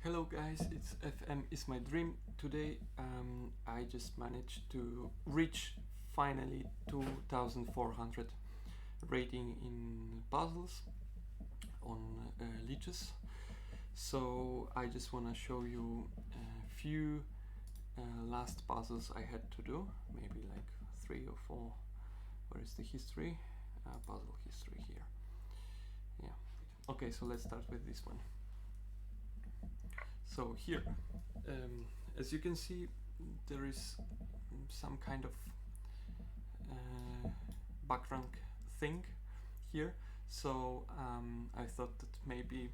Hello guys, it's Fmismydream. Today I just managed to reach finally 2400 rating in puzzles on Lichess. So I just want to show you a few last puzzles I had to do, maybe like 3 or 4. Where is the history? Puzzle history here. Yeah. Okay, so let's start with this one. So here, as you can see, there is some kind of background thing here. So I thought that maybe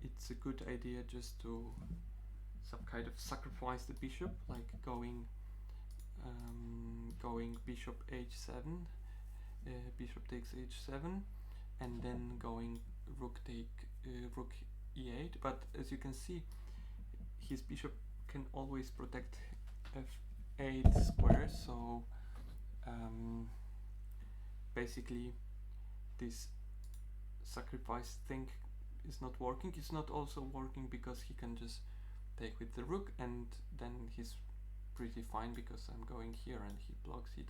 it's a good idea just to some kind of sacrifice the bishop, like going bishop h7, bishop takes h7, and then going rook e8. But as you can see, his bishop can always protect f8 square, so basically this sacrifice thing is not working. It's not also working because he can just take with the rook, and then he's pretty fine because I'm going here and he blocks it.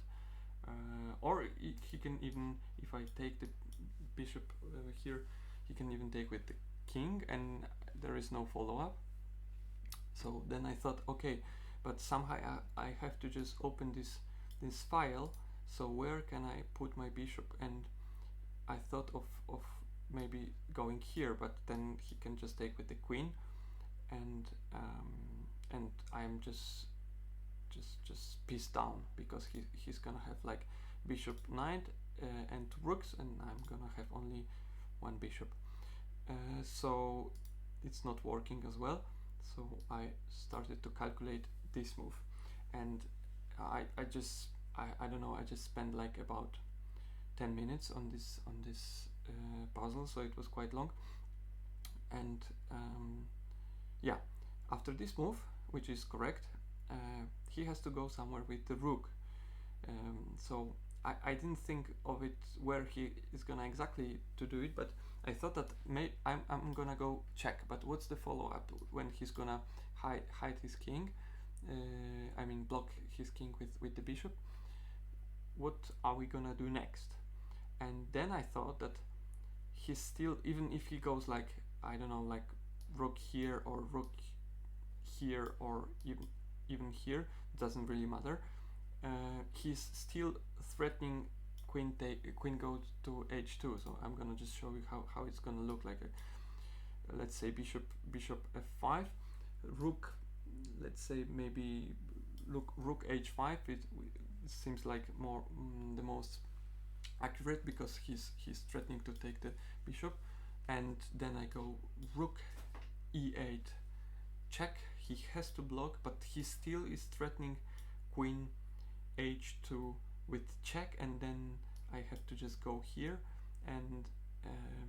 Or he can even, if I take the bishop here, he can even take with the king and there is no follow-up. So then I thought, okay, but somehow I have to just open this file, so where can I put my bishop? And I thought of maybe going here, but then he can just take with the queen, and I'm just pissed down because he's gonna have like bishop knight and two rooks, and I'm gonna have only one bishop. So it's not working as well. So I started to calculate this move, and I don't know, I just spent like about 10 minutes on this puzzle, so it was quite long. And yeah, after this move, which is correct, he has to go somewhere with the rook. So I didn't think of it where he is gonna exactly to do it, but I thought that I'm gonna go check. But what's the follow-up when he's gonna hide his king? I mean, block his king with the bishop. What are we gonna do next? And then I thought that he's still, even if he goes like, I don't know, like rook here or rook here or even here, doesn't really matter. He's still threatening queen goes to h2. So I'm gonna just show you how it's gonna look like. Let's say bishop f5, rook, let's say maybe rook h5. It seems like more the most accurate because he's threatening to take the bishop, and then I go rook e8 check. He has to block, but he still is threatening queen h2 with check, and then I have to just go here, and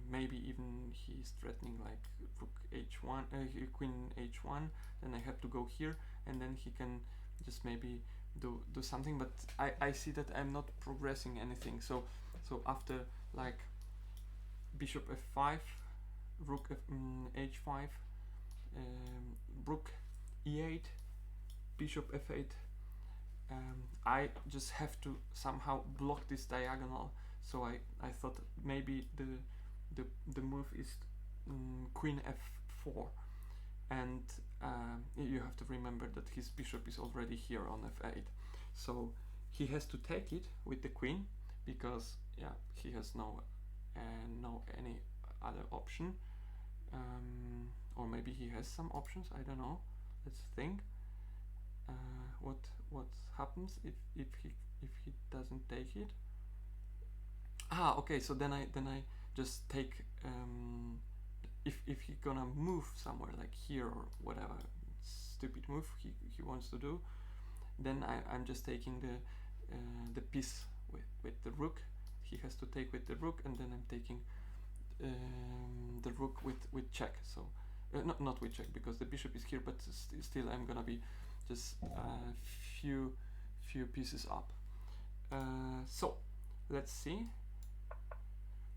maybe even he's threatening like rook h1, queen h1, then I have to go here, and then he can just maybe do something, but I see that I'm not progressing anything. So after like bishop f5, rook h5, rook e8, bishop f8, I just have to somehow block this diagonal. So I thought maybe the move is queen f4, and you have to remember that his bishop is already here on f8, so he has to take it with the queen because yeah, he has no any other option, or maybe he has some options, I don't know. Let's think. What happens if he doesn't take it? Okay, so then I just take if he gonna move somewhere like here or whatever stupid move he wants to do, then I'm just taking the piece with the rook. He has to take with the rook, and then I'm taking the rook with check. So not with check because the bishop is here, but still I'm gonna be just a few pieces up. So let's see.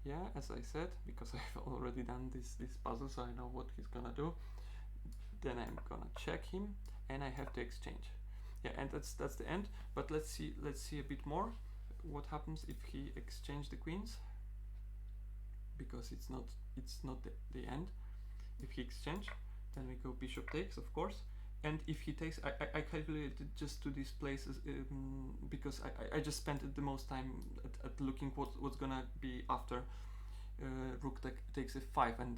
Yeah, as I said, because I've already done this puzzle, so I know what he's gonna do. then I'm gonna check him, and I have to exchange. Yeah, and that's the end. But let's see a bit more. What happens if he exchange the queens? Because it's not the end. If he exchange, then we go bishop takes, of course. And if he takes, I calculated just to these places because I just spent the most time at looking what's gonna be after rook takes f5, and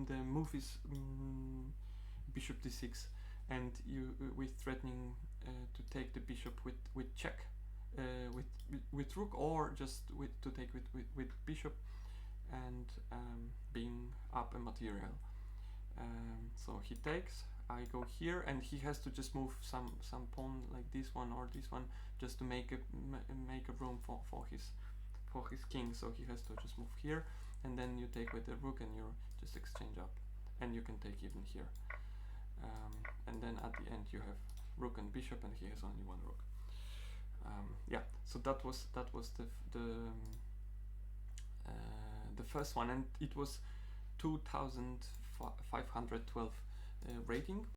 the move is bishop d6, and you with threatening to take the bishop with check with rook, or just to take with bishop, and being up a material. So he takes, I go here, and he has to just move some pawn like this one or this one just to make a room for his king. So he has to just move here, and then you take with the rook, and you just exchange up, and you can take even here. And then at the end you have rook and bishop, and he has only one rook. Yeah, so that was the first one, and it was 2512 rating.